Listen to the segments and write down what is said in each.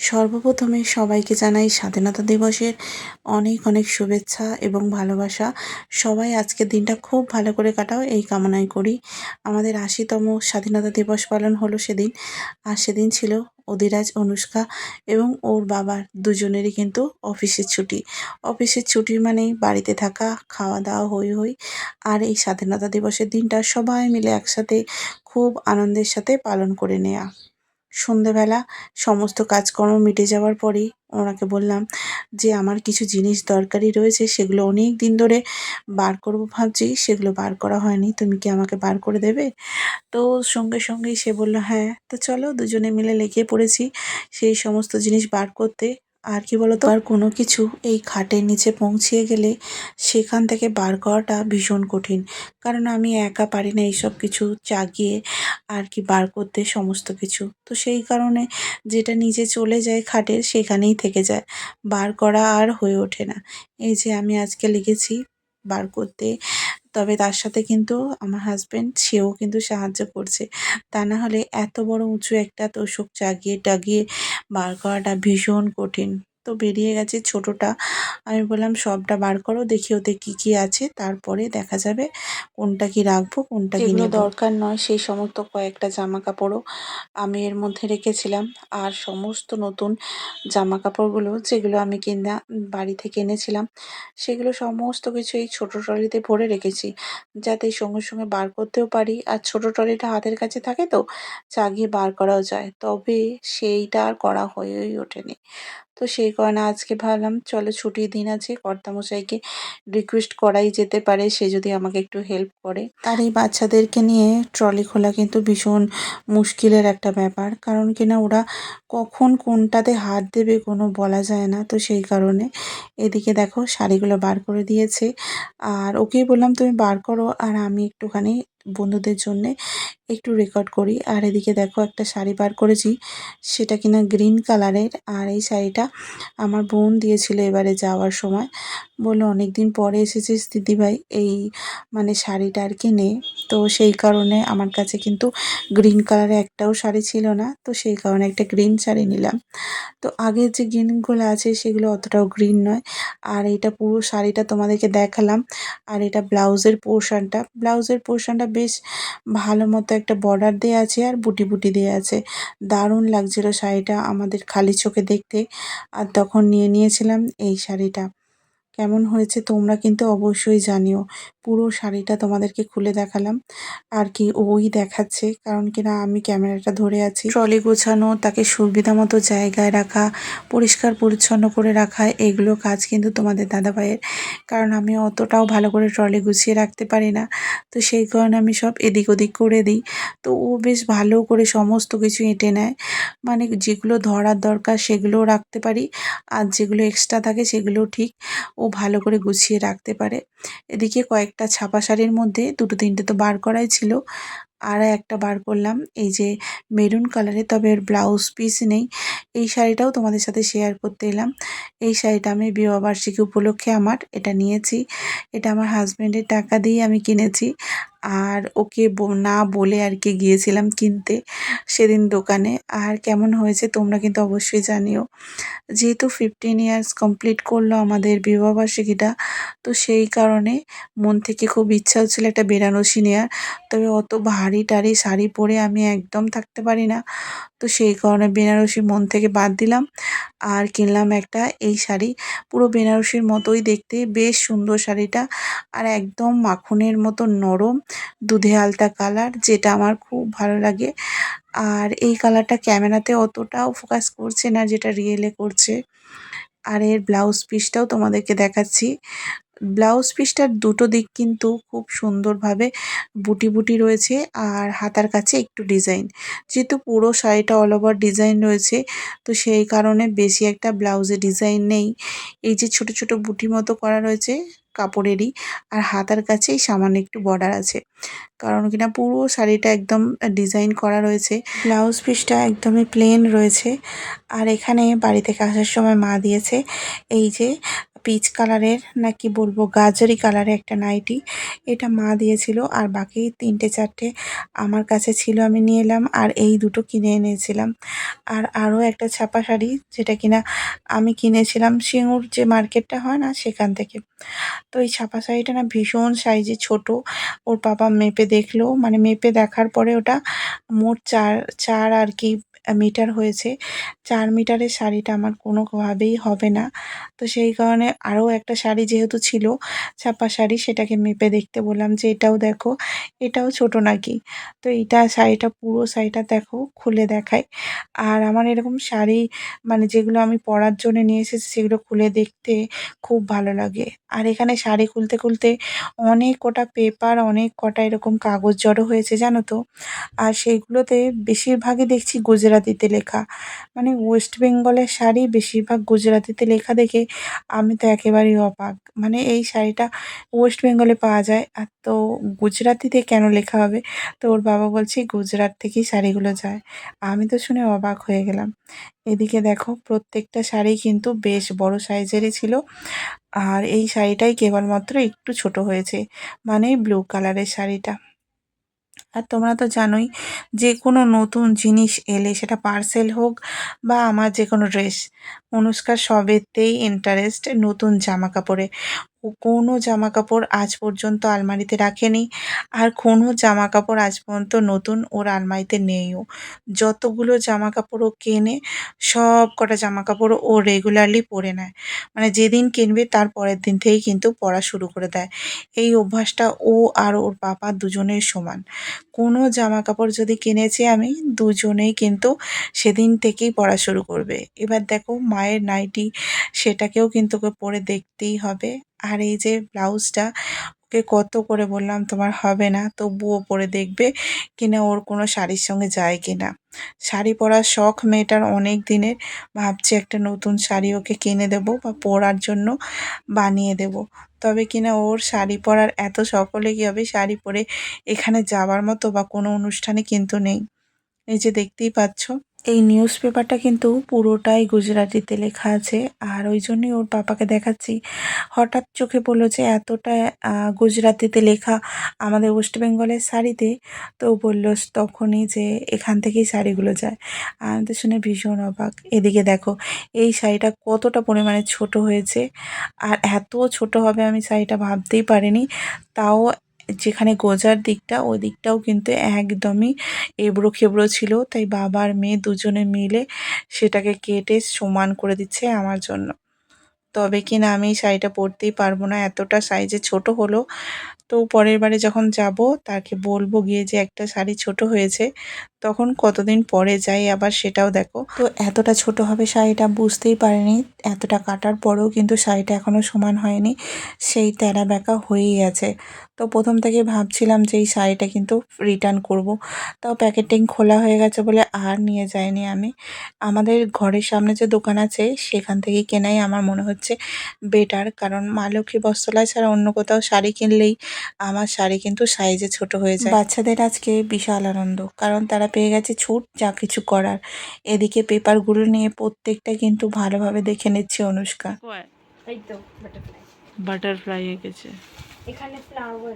সর্বপ্রথমে সবাইকে জানাই স্বাধীনতা দিবসের অনেক অনেক শুভেচ্ছা এবং ভালোবাসা। সবাই আজকের দিনটা খুব ভালো করে কাটাও এই কামনাই করি। আমাদের ৮০তম স্বাধীনতা দিবস পালন হলো সেদিন। আর সেদিন ছিল অধিরাজ, অনুষ্কা এবং ওর বাবার দুজনেরই কিন্তু অফিসের ছুটি। অফিসের ছুটি মানেই বাড়িতে থাকা, খাওয়া দাওয়া হৈ হৈ। আর এই স্বাধীনতা দিবসের দিনটা সবাই মিলে একসাথে খুব আনন্দের সাথে পালন করে নেয়া। সন্ধেবেলা সমস্ত কাজকর্ম মিটে যাওয়ার পরেই ওনাকে বললাম যে আমার কিছু জিনিস দরকারি রয়েছে, সেগুলো অনেক দিন ধরে বার করব ভাবছি, সেগুলো বার করা হয়নি, তুমি কি আমাকে বার করে দেবে? তো সঙ্গে সঙ্গেই সে বলল হ্যাঁ। তো চলো দুজনে মিলে লেগে পড়েছি সেই সমস্ত জিনিস বার করতে। আর কি বলতো, আর কোনো কিছু এই খাটের নিচে পৌঁছিয়ে গেলে সেখান থেকে বার করাটা ভীষণ কঠিন, কারণ আমি একা পারি না এইসব কিছু চাগিয়ে আর কি বার করতে সমস্ত কিছু। তো সেই কারণে যেটা নিচে চলে যায় খাটের সেখানেই থেকে যায়, বার করা আর হয়ে ওঠে না। এই যে আমি আজকে লেগেছি বার করতে, তবে তার সাথে কিন্তু আমার হাজবেন্ড সেও কিন্তু সাহায্য করছে। তা না হলে এত বড় উঁচু একটা তোশক চাগিয়ে টাগিয়ে বার করাটা ভীষণ কঠিন। তো বেরিয়ে গেছে ছোটটা। আমি বললাম সবটা বার করো, দেখি ওতে কি কি আছে, তারপরে দেখা যাবে কোনটা কি রাখবো কোনটা কি যেগুলো নেব। দরকার নয় সেই সমস্ত কয়েকটা জামা কাপড়ও আমি এর মধ্যে রেখেছিলাম। আর সমস্ত নতুন জামা কাপড়গুলো যেগুলো আমি কিনা বাড়ি থেকে এনেছিলাম, সেগুলো সমস্ত কিছু এই ছোট ট্রলিতে ভরে রেখেছি, যাতে সঙ্গে সঙ্গে বার করতেও পারি। আর ছোট ট্রলিটা হাতের কাছে থাকে তো চাগিয়ে বার করাও যায়, তবে সেইটা আর করা হয়েই ওঠেনি। তো সেই কারণে আজকে ভাবলাম চলো ছুটির দিন আছে, কর্তামশাইকে রিকোয়েস্ট করাই যেতে পারে, সে যদি আমাকে একটু হেল্প করে। আর এই বাচ্চাদেরকে নিয়ে ট্রলি খোলা কিন্তু ভীষণ মুশকিলের একটা ব্যাপার, কারণ কিনা ওরা কখন কোনটাতে হাত দেবে কোনো বলা যায় না। তো সেই কারণে এদিকে দেখো শাড়িগুলো বার করে দিয়েছে, আর ওকেই বললাম তুমি বার করো আর আমি একটুখানি বন্ধুদের জন্যে একটু রেকর্ড করি। আর এদিকে দেখো একটা শাড়ি বার করেছি, সেটা কিনা গ্রিন কালারের। আর এই শাড়িটা আমার বোন দিয়েছিল এবারে যাওয়ার সময়, বললো অনেক দিন পরে এসেছিস দিদিভাই, এই মানে শাড়িটা আর কি নে। তো সেই কারণে আমার কাছে কিন্তু গ্রিন কালারের একটাও শাড়ি ছিল না, তো সেই কারণে একটা গ্রিন শাড়ি নিলাম। তো আগের যে গ্রিনগুলো আছে সেগুলো অতটাও গ্রিন নয়। আর এটা পুরো শাড়িটা তোমাদেরকে দেখালাম। আর এটা ব্লাউজের পোর্শনটা বেশ ভালো মতো একটা বর্ডার দেওয়া আছে আর বুটি বুটি দেওয়া আছে। দারুণ লাগছিল শাড়িটা আমাদের খালি চোখে দেখতে। আর তখন নিয়ে নিয়েছিলাম এই শাড়িটা। কেমন হয়েছে তোমরা কিন্তু অবশ্যই জানিও। পুরো শাড়িটা তোমাদেরকে খুলে দেখালাম। আর কি ওই দেখাচ্ছে, কারণ কিনা আমি ক্যামেরাটা ধরে আছি। ট্রলি গোছানো, তাকে সুবিধা মতো জায়গায় রাখা, পরিষ্কার পরিচ্ছন্ন করে রাখা, এগুলো কাজ কিন্তু তোমাদের দাদাভাইয়ের। কারণ আমি অতটাও ভালো করে ট্রলি গুছিয়ে রাখতে পারি না। তো সেই কারণে আমি সব এদিক ওদিক করে দিই। তো ও বেশ ভালো করে সমস্ত কিছু এঁটে নেয়। মানে যেগুলো ধরার দরকার সেগুলোও রাখতে পারি, আর যেগুলো এক্সট্রা থাকে সেগুলোও ঠিক ও ভালো করে গুছিয়ে রাখতে পারে। এদিকে কয়েকটা ছাপা শাড়ির মধ্যে দুটো তিনটে তো বার করাই ছিল, আর একটা বার করলাম এই যে মেরুন কালারের, তবে এর ব্লাউজ পিস নেই। এই শাড়িটাও তোমাদের সাথে শেয়ার করতে এলাম। এই শাড়িটা আমি বিবাহবার্ষিকী উপলক্ষে আমার এটা নিয়েছি। এটা আমার হাজব্যান্ডের টাকা দিয়ে আমি কিনেছি। আর ওকে না বলে আর কি গিয়েছিলাম কিনতে সেদিন দোকানে। আর কেমন হয়েছে তোমরা কিন্তু অবশ্যই জানিও। যেহেতু 15 ইয়ার্স কমপ্লিট করলো আমাদের বিবাহবার্ষিকীটা, তো সেই কারণে মন থেকে খুব ইচ্ছা হচ্ছিল একটা বেনারসি নেওয়ার। তবে অত ভারী টারি শাড়ি পরে আমি একদম থাকতে পারি না, তো সেই কারণে বেনারসি মন থেকে বাদ দিলাম। আর কিনলাম একটা এই শাড়ি, পুরো বেনারসির মতোই দেখতে, বেশ সুন্দর শাড়িটা। আর একদম মাখনের মতো নরম, দুধে আলতা কালার, যেটা আমার খুব ভালো লাগে। আর এই কালারটা ক্যামেরাতে অতটাও ফোকাস করছে না যেটা রিয়েলে করছে। আর এর ব্লাউজ পিসটাও তোমাদেরকে দেখাচ্ছি। ব্লাউজ পিসটার দুটো দিক কিন্তু খুব সুন্দরভাবে বুটি বুটি রয়েছে, আর হাতার কাছে একটু ডিজাইন। যেহেতু পুরো শাড়িটা অল ওভার ডিজাইন রয়েছে, তো সেই কারণে বেশি একটা ব্লাউজে ডিজাইন নেই। এই যে ছোট ছোট বুটি মতো করা রয়েছে কাপড়েরই, আর হাতার কাছেই সামান্য একটু বর্ডার আছে, কারণ কিনা পুরো শাড়িটা একদম ডিজাইন করা রয়েছে। ব্লাউজ পিসটা একদমই প্লেন রয়েছে। আর এখানে বাড়ি থেকে আসার সময় মা দিয়েছে এই যে পিচ কালারের না কি বলবো গাজরি কালারের একটা নাইটি। এটা মা দিয়েছিল আর বাকি ৩টে ৪টে আমার কাছে ছিল, আমি নিয়ে এলাম আর এই দুটো কিনে এনেছিলাম। আর আরও একটা ছাপা শাড়ি যেটা কিনা আমি কিনেছিলাম সিঙ্গুর যে মার্কেটটা হয় না সেখান থেকে। তো এই ছাপা শাড়িটা না ভীষণ সাইজে ছোট। ওর বাবা মেপে দেখলো, মানে মেপে দেখার পরে ওটা মোট ৪ আর কি মিটার হয়েছে। ৪ মিটারের শাড়িটা আমার কোনোভাবেই হবে না। তো সেই কারণে আরও একটা শাড়ি যেহেতু ছিল ছাপা শাড়ি, সেটাকে মেপে দেখতে বললাম যে এটাও দেখো, এটাও ছোট নাকি। তো এইটা শাড়িটা পুরো শাড়িটা দেখো খুলে দেখাই। আর আমার এরকম শাড়ি মানে যেগুলো আমি পরার জন্য নিয়ে এসেছি সেগুলো খুলে দেখতে খুব ভালো লাগে। আর এখানে শাড়ি খুলতে খুলতে অনেক কটা পেপার, অনেক কটা এরকম কাগজ জড়ো হয়েছে জানো তো। আর সেইগুলোতে বেশিরভাগই দেখছি গুজরাটিতে লেখা। মানে ওয়েস্ট বেঙ্গলের শাড়ি বেশিরভাগ গুজরাটিতে লেখা দেখে আমি তো একেবারেই অবাক। মানে এই শাড়িটা ওয়েস্ট বেঙ্গলে পাওয়া যায় আর তো গুজরাটিতে কেন লেখা হবে? তো ওর বাবা বলছে গুজরাট থেকেই শাড়িগুলো যায়। আমি তো শুনে অবাক হয়ে গেলাম। এদিকে দেখো প্রত্যেকটা শাড়ি কিন্তু বেশ বড় সাইজেরই ছিল। আর এই শাড়িটাই কেবলমাত্র একটু ছোট হয়েছে, মানে ব্লু কালারের শাড়িটা। আর তোমরা তো জানোই যে কোনো নতুন জিনিস এলে সেটা পার্সেল হোক বা আমার যে কোনো ড্রেস, অনুষ্কার সবেতেই ইন্টারেস্ট নতুন জামা কাপড়ে। ও কোনো জামা কাপড় আজ পর্যন্ত আলমারিতে রাখেনি আর কোনো জামা কাপড় আজ পর্যন্ত নতুন ওর আলমারিতে নেইও। যতগুলো জামা কাপড় ও কেনে সব কটা জামা কাপড় ও রেগুলারলি পরে নেয়। মানে যেদিন কিনবে তার পরের দিন থেকেই কিন্তু পরা শুরু করে দেয়। এই অভ্যাসটা ও আর ওর বাবা দুজনের সমান। কোনো জামা কাপড় যদি কিনেছি আমি, দুজনেই কিন্তু সেদিন থেকেই পরা শুরু করবে। এবার দেখো মায়ের নাইটি, সেটাকেও কিন্তু ওকে পরে দেখতেই হবে। আর এই যে ব্লাউজটা, ওকে কত করে বললাম তোমার হবে না, তবুও পরে দেখবে কিনা ওর কোনো শাড়ির সঙ্গে যায় কিনা। শাড়ি পরার শখ মেয়েটার অনেক দিনের। ভাবছি একটা নতুন শাড়ি ওকে কিনে দেবো বা পরার জন্য বানিয়ে দেবো। তবে কিনা ওর শাড়ি পরার এত শখ হলে কী হবে, শাড়ি পরে এখানে যাওয়ার মতো বা কোনো অনুষ্ঠানে কিন্তু নেই। এই যে দেখতেই পাচ্ছ, এই নিউজ পেপারটা কিন্তু পুরোটাই গুজরাটিতে লেখা আছে। আর ওই জন্যই ওর পাপাকে দেখাচ্ছি। হঠাৎ চোখে পড়লো যে এতটা গুজরাটিতে লেখা আমাদের ওয়েস্ট বেঙ্গলের শাড়িতে। তো বলল তখনই যে এখান থেকেই শাড়িগুলো যায়। আমি তো শুনে ভীষণ অবাক। এদিকে দেখো এই শাড়িটা কতটা পরিমাণে ছোট হয়েছে। আর এত ছোট হবে আমি শাড়িটা ভাবতেই পারিনি। তাও যেখানে গোজার দিকটা ওই দিকটাও কিন্তু একদমই এবড়ো খেবড়ো ছিল, তাই বাবা আর মেয়ে দুজনে মিলে সেটাকে কেটে সমান করে দিচ্ছে আমার জন্য। তবে কিনা আমি এই শাড়িটা পরতেই পারবো না, এতটা সাইজে ছোট হলো। তো পরের বারে যখন যাব তাকে বলবো গিয়ে যে একটা শাড়ি ছোট হয়েছে, তখন কতদিন পরে যাই আবার সেটাও দেখো। তো এতটা ছোট হবে শাড়িটা বুঝতেই পারিনি। এতটা কাটার পরেও কিন্তু শাড়িটা এখনো সমান হয়নি, সেই তেরা বেঁকা হয়েই আছে। তো প্রথম থেকে ভাবছিলাম যে এই শাড়িটা কিন্তু রিটার্ন করব। তাও প্যাকেটিং খোলা হয়ে গেছে বলে আর নিয়ে যাইনি আমি। আমাদের ঘরের সামনে যে দোকান আছে সেখান থেকেই কেনাই আমার মনে হচ্ছে বেটার, কারণ মা লক্ষ্মী বস্ত্রালয় ছাড়া অন্য কোথাও শাড়ি কিনলেই আমার শাড়ি কিন্তু সাইজে ছোট হয়ে যায়। বাচ্চাদের আজকে বিশাল আনন্দ, কারণ তারা পেয়ে গেছে ছুট যা কিছু করার। এদিকে পেপারগুলো নিয়ে প্রত্যেকটা কিন্তু ভালোভাবে দেখে নিচ্ছে অনুষ্কা। এই তো বাটারফ্লাই। বাটারফ্লাই এঁকেছে, এখানে ফ্লাওয়ার।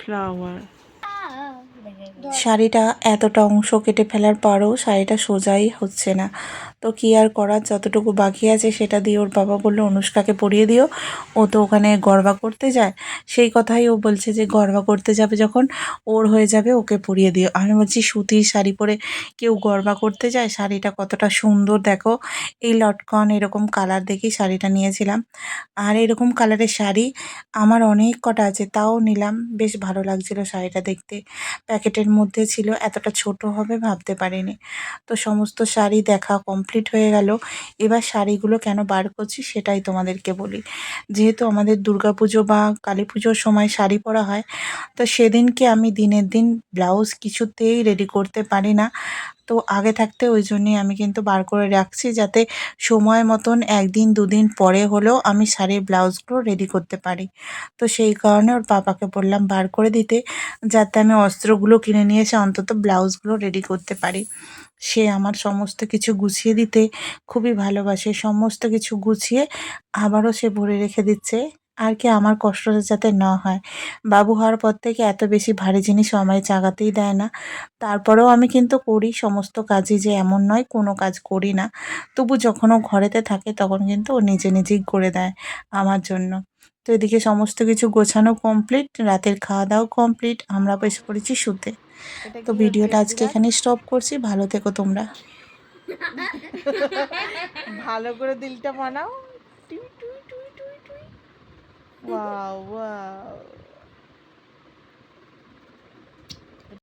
ফ্লাওয়ার। শাড়িটা এতটা অংশ কেটে ফেলার পরও শাড়িটা সোজাই হচ্ছে না। তো কী আর করার, যতটুকু বাকি আছে সেটা দিয়ে ওর বাবা বলল অনুষ্কাকে পরিয়ে দিও, ও তো ওখানে গরবা করতে যায়। সেই কথাই ও বলছে যে গরবা করতে যাবে যখন ওর হয়ে যাবে ওকে পরিয়ে দিও। আমি বলছি সুতির শাড়ি পরে কেউ গরবা করতে যায়? শাড়িটা কতটা সুন্দর দেখো, এই লটকন এরকম কালার দেখেই শাড়িটা নিয়েছিলাম। আর এরকম কালারের শাড়ি আমার অনেক কটা আছে, তাও নিলাম, বেশ ভালো লাগছিল শাড়িটা দেখতে। প্যাকেটের মধ্যে ছিল, এতটা ছোট হবে ভাবতে পারিনি। তো সমস্ত শাড়ি দেখা কমপ্লিট হয়ে গেল। এবার শাড়িগুলো কেন বার করছি সেটাই তোমাদেরকে বলি। যেহেতু আমাদের দুর্গাপুজো বা কালী পুজোর সময় শাড়ি পরা হয়, তো সেদিনকে আমি দিনের দিন ব্লাউজ কিছুতেই রেডি করতে পারি না। তো আগে থাকতে ওই জন্যই আমি কিন্তু বার করে রাখছি, যাতে সময় মতন ১ দিন ২ দিন পরে হলেও আমি শাড়ির ব্লাউজগুলো রেডি করতে পারি। তো সেই কারণে ওর পাপাকে বললাম বার করে দিতে, যাতে আমি অস্ত্রগুলো কিনে নিয়ে এসে অন্তত ব্লাউজগুলো রেডি করতে পারি। সে আমার সমস্ত কিছু গুছিয়ে দিতে খুবই ভালোবাসে। সমস্ত কিছু গুছিয়ে আবারও সে ভরে রেখে দিচ্ছে। আর কি আমার কষ্টটা যাতে না হয়। বাবু হওয়ার পর থেকে এত বেশি ভারী জিনিস ও আমায় চাগাতেই দেয় না। তারপরেও আমি কিন্তু করি সমস্ত কাজই, যে এমন নয় কোনো কাজ করি না। তবু যখন ও ঘরেতে থাকে তখন কিন্তু ও নিজে নিজেই করে দেয় আমার জন্য। তো এদিকে সমস্ত কিছু গোছানো কমপ্লিট, রাতের খাওয়া-দাওয়াও কমপ্লিট। আমরা বসে পড়েছি শুতে। এটা তো কি হচ্ছে ভিডিওটা আজকে বিরাট? এখানেই স্টপ করছি। ভালো থেকো তোমরা। ভালো করে দিলটা বানাও। টুই টুই টুই টুই টুই। Wow wow.